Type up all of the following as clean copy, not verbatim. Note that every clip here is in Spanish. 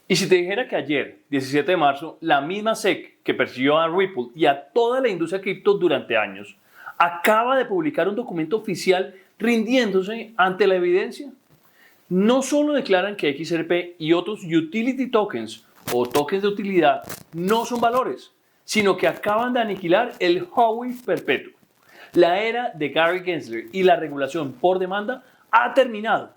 Y si te dijera que ayer, 17 de marzo, la misma SEC que persiguió a Ripple y a toda la industria cripto durante años, acaba de publicar un documento oficial rindiéndose ante la evidencia. No solo declaran que XRP y otros utility tokens o tokens de utilidad no son valores, sino que acaban de aniquilar el Howey perpetuo. La era de Gary Gensler y la regulación por demanda ha terminado.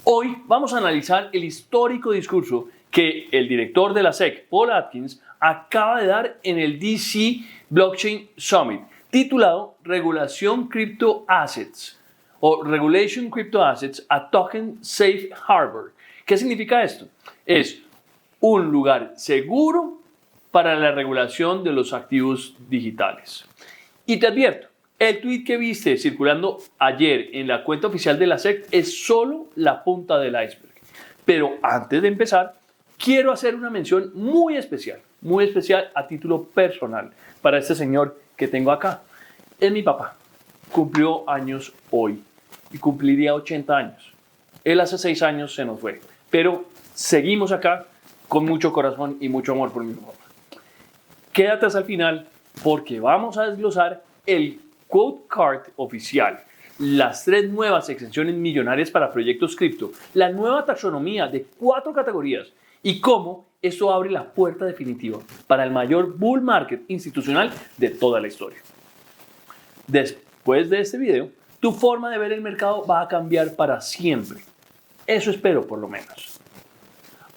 Hoy vamos a analizar el histórico discurso que el director de la SEC, Paul Atkins, acaba de dar en el DC Blockchain Summit, titulado Regulación Crypto Assets o Regulation Crypto Assets a Token Safe Harbor. ¿Qué significa esto? Es un lugar seguro para la regulación de los activos digitales. Y te advierto, el tweet que viste circulando ayer en la cuenta oficial de la SEC es solo la punta del iceberg. Pero antes de empezar, quiero hacer una mención muy especial a título personal para este señor que tengo acá. Es mi papá. Cumplió años hoy y cumpliría 80 años. Él hace 6 años se nos fue, pero seguimos acá con mucho corazón y mucho amor por mi papá. Quédate hasta el final porque vamos a desglosar el quote card oficial, las 3 nuevas exenciones millonarias para proyectos cripto, la nueva taxonomía de 4 categorías y cómo esto abre la puerta definitiva para el mayor bull market institucional de toda la historia. Después de este video, tu forma de ver el mercado va a cambiar para siempre. Eso espero por lo menos.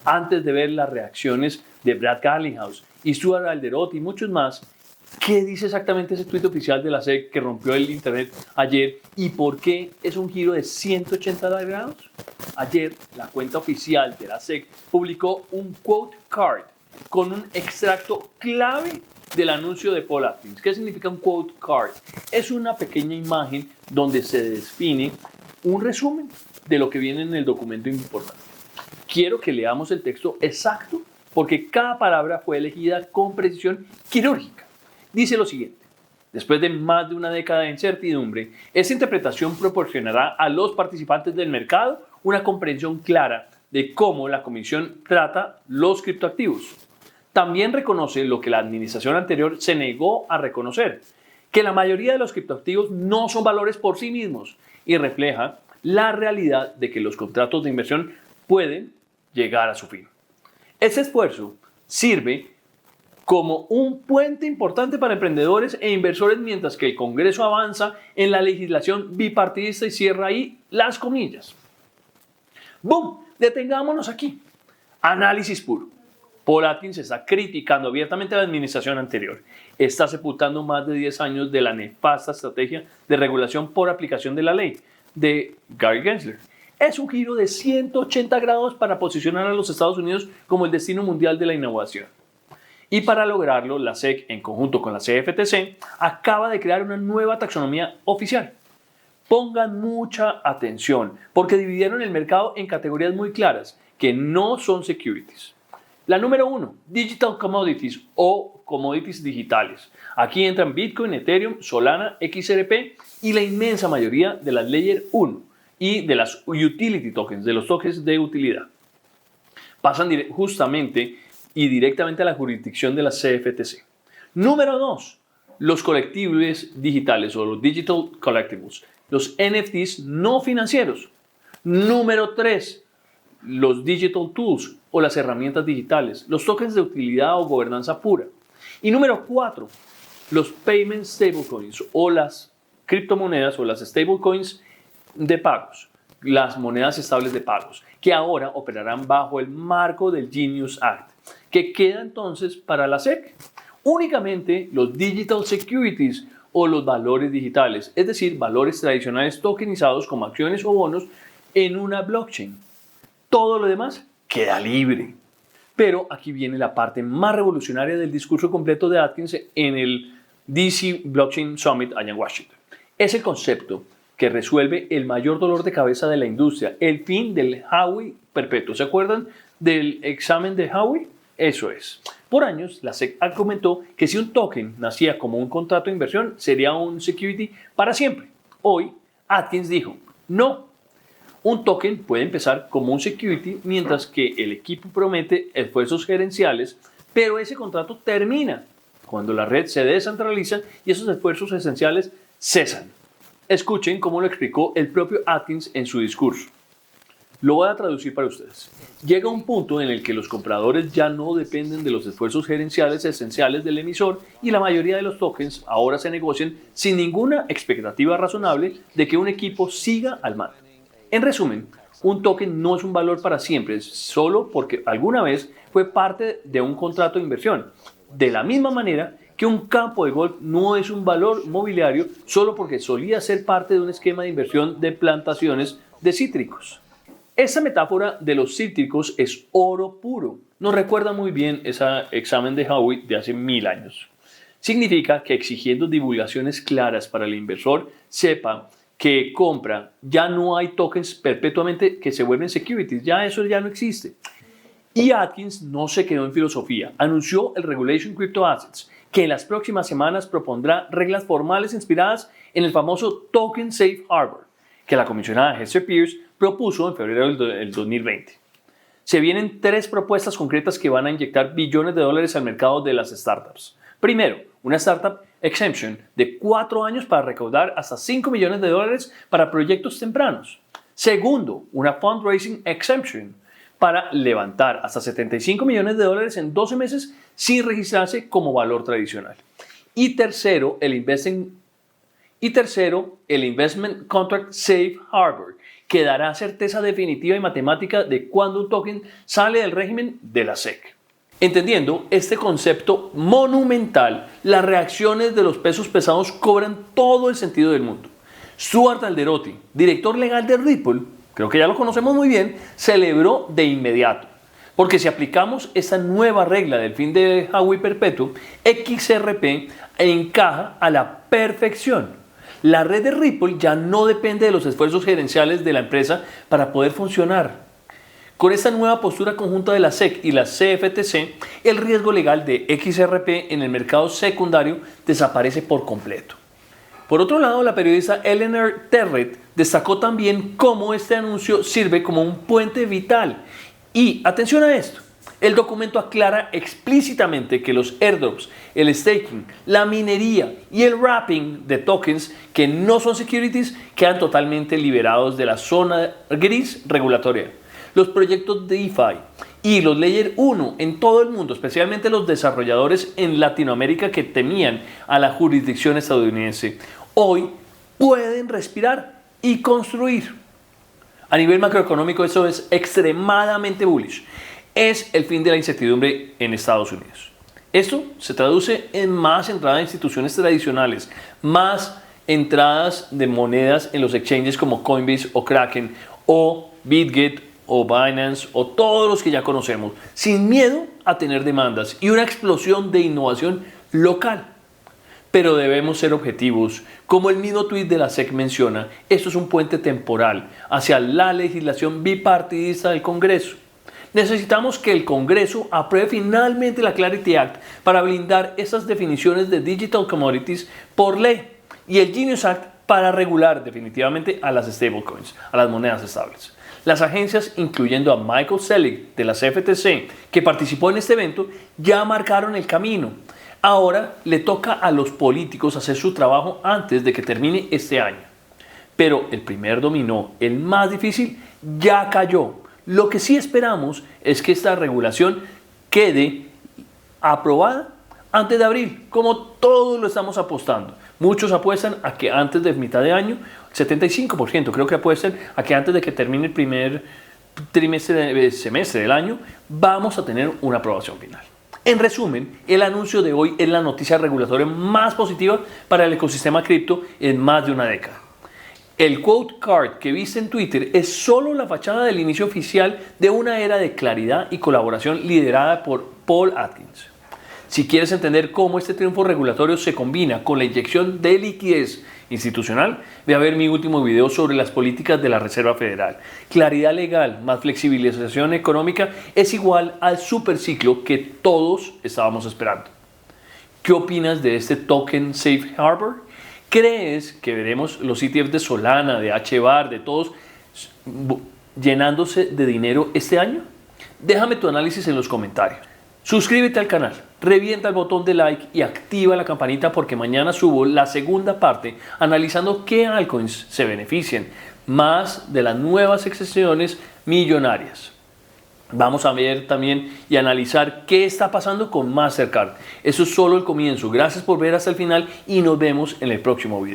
Antes de ver las reacciones de Brad Garlinghouse y Stuart Alderot y muchos más, ¿qué dice exactamente ese tweet oficial de la SEC que rompió el internet ayer y por qué es un giro de 180 grados? Ayer, la cuenta oficial de la SEC publicó un quote card con un extracto clave del anuncio de Paul Atkins. ¿Qué significa un quote card? Es una pequeña imagen donde se define un resumen de lo que viene en el documento importante. Quiero que leamos el texto exacto porque cada palabra fue elegida con precisión quirúrgica. Dice lo siguiente: después de más de una década de incertidumbre, esta interpretación proporcionará a los participantes del mercado una comprensión clara de cómo la Comisión trata los criptoactivos. También reconoce lo que la administración anterior se negó a reconocer, que la mayoría de los criptoactivos no son valores por sí mismos y refleja la realidad de que los contratos de inversión pueden llegar a su fin. Ese esfuerzo sirve como un puente importante para emprendedores e inversores mientras que el Congreso avanza en la legislación bipartidista y cierra ahí las comillas. ¡Bum! Detengámonos aquí. Análisis puro. Paul Atkins está criticando abiertamente a la administración anterior. Está sepultando más de 10 años de la nefasta estrategia de regulación por aplicación de la ley de Gary Gensler. Es un giro de 180 grados para posicionar a los Estados Unidos como el destino mundial de la innovación. Y para lograrlo, la SEC, en conjunto con la CFTC, acaba de crear una nueva taxonomía oficial. Pongan mucha atención, porque dividieron el mercado en categorías muy claras, que no son securities. La número 1, Digital Commodities o commodities digitales. Aquí entran Bitcoin, Ethereum, Solana, XRP y la inmensa mayoría de las Layer 1 y de las Utility Tokens, de los tokens de utilidad. Pasan justamente y directamente a la jurisdicción de la CFTC. Número 2, los colectibles digitales o los Digital Collectibles, los NFTs no financieros. Número 3, los Digital Tools o las herramientas digitales, los tokens de utilidad o gobernanza pura. Y número 4, los Payment Stablecoins o las criptomonedas o las stablecoins de pagos, las monedas estables de pagos, que ahora operarán bajo el marco del Genius Act, que queda entonces para la SEC únicamente los Digital Securities o los valores digitales, es decir, valores tradicionales tokenizados como acciones o bonos en una blockchain. Todo lo demás queda libre. Pero aquí viene la parte más revolucionaria del discurso completo de Atkins en el DC Blockchain Summit allá en Washington. Es el concepto que resuelve el mayor dolor de cabeza de la industria, el fin del Howey perpetuo. ¿Se acuerdan del examen de Howey? Eso es. Por años, la SEC argumentó que si un token nacía como un contrato de inversión, sería un security para siempre. Hoy, Atkins dijo, no. Un token puede empezar como un security mientras que el equipo promete esfuerzos gerenciales, pero ese contrato termina cuando la red se descentraliza y esos esfuerzos esenciales cesan. Escuchen cómo lo explicó el propio Atkins en su discurso. Lo voy a traducir para ustedes. Llega un punto en el que los compradores ya no dependen de los esfuerzos gerenciales esenciales del emisor y la mayoría de los tokens ahora se negocian sin ninguna expectativa razonable de que un equipo siga al mando. En resumen, un token no es un valor para siempre, solo porque alguna vez fue parte de un contrato de inversión. De la misma manera que un campo de golf no es un valor mobiliario solo porque solía ser parte de un esquema de inversión de plantaciones de cítricos. Esta metáfora de los cítricos es oro puro. Nos recuerda muy bien ese examen de Howey de hace 1000 años. Significa que exigiendo divulgaciones claras para el inversor sepa que compra, ya no hay tokens perpetuamente que se vuelven securities, ya eso ya no existe. Y Atkins no se quedó en filosofía, anunció el Regulation Crypto Assets, que en las próximas semanas propondrá reglas formales inspiradas en el famoso Token Safe Harbor, que la comisionada Hester Peirce propuso en febrero del 2020. Se vienen 3 propuestas concretas que van a inyectar billones de dólares al mercado de las startups. Primero, una startup exemption de 4 años para recaudar hasta 5 millones de dólares para proyectos tempranos. Segundo, una fundraising exemption para levantar hasta 75 millones de dólares en 12 meses sin registrarse como valor tradicional. Y tercero, el Investment Contract Safe Harbor, que dará certeza definitiva y matemática de cuándo un token sale del régimen de la SEC. Entendiendo este concepto monumental, las reacciones de los pesos pesados cobran todo el sentido del mundo. Stuart Alderoty, director legal de Ripple, creo que ya lo conocemos muy bien, celebró de inmediato. Porque si aplicamos esta nueva regla del fin de Howey perpetuo, XRP encaja a la perfección. La red de Ripple ya no depende de los esfuerzos gerenciales de la empresa para poder funcionar. Con esta nueva postura conjunta de la SEC y la CFTC, el riesgo legal de XRP en el mercado secundario desaparece por completo. Por otro lado, la periodista Eleanor Terrett destacó también cómo este anuncio sirve como un puente vital. Y atención a esto, el documento aclara explícitamente que los airdrops, el staking, la minería y el wrapping de tokens que no son securities quedan totalmente liberados de la zona gris regulatoria. Los proyectos DeFi y los Layer 1 en todo el mundo, especialmente los desarrolladores en Latinoamérica que temían a la jurisdicción estadounidense, hoy pueden respirar y construir. A nivel macroeconómico eso es extremadamente bullish. Es el fin de la incertidumbre en Estados Unidos. Esto se traduce en más entrada de instituciones tradicionales, más entradas de monedas en los exchanges como Coinbase o Kraken o BitGet o Binance o todos los que ya conocemos, sin miedo a tener demandas y una explosión de innovación local. Pero debemos ser objetivos. Como el mismo tuit de la SEC menciona, esto es un puente temporal hacia la legislación bipartidista del Congreso. Necesitamos que el Congreso apruebe finalmente la Clarity Act para blindar esas definiciones de Digital Commodities por ley y el Genius Act para regular definitivamente a las stablecoins, a las monedas estables. Las agencias, incluyendo a Michael Selig de la CFTC, que participó en este evento, ya marcaron el camino. Ahora le toca a los políticos hacer su trabajo antes de que termine este año. Pero el primer dominó, el más difícil, ya cayó. Lo que sí esperamos es que esta regulación quede aprobada antes de abril, como todos lo estamos apostando. Muchos apuestan a que antes de mitad de año, 75% creo que apuestan a que antes de que termine el primer semestre del año, vamos a tener una aprobación final. En resumen, el anuncio de hoy es la noticia regulatoria más positiva para el ecosistema cripto en más de una década. El quote card que viste en Twitter es solo la fachada del inicio oficial de una era de claridad y colaboración liderada por Paul Atkins. Si quieres entender cómo este triunfo regulatorio se combina con la inyección de liquidez institucional, ve a ver mi último video sobre las políticas de la Reserva Federal. Claridad legal más flexibilización económica es igual al superciclo que todos estábamos esperando. ¿Qué opinas de este Token Safe Harbor? ¿Crees que veremos los ETFs de Solana, de HBAR, de todos llenándose de dinero este año? Déjame tu análisis en los comentarios. Suscríbete al canal, revienta el botón de like y activa la campanita porque mañana subo la segunda parte analizando qué altcoins se benefician más de las nuevas excepciones millonarias. Vamos a ver también y analizar qué está pasando con Mastercard. Eso es solo el comienzo. Gracias por ver hasta el final y nos vemos en el próximo video.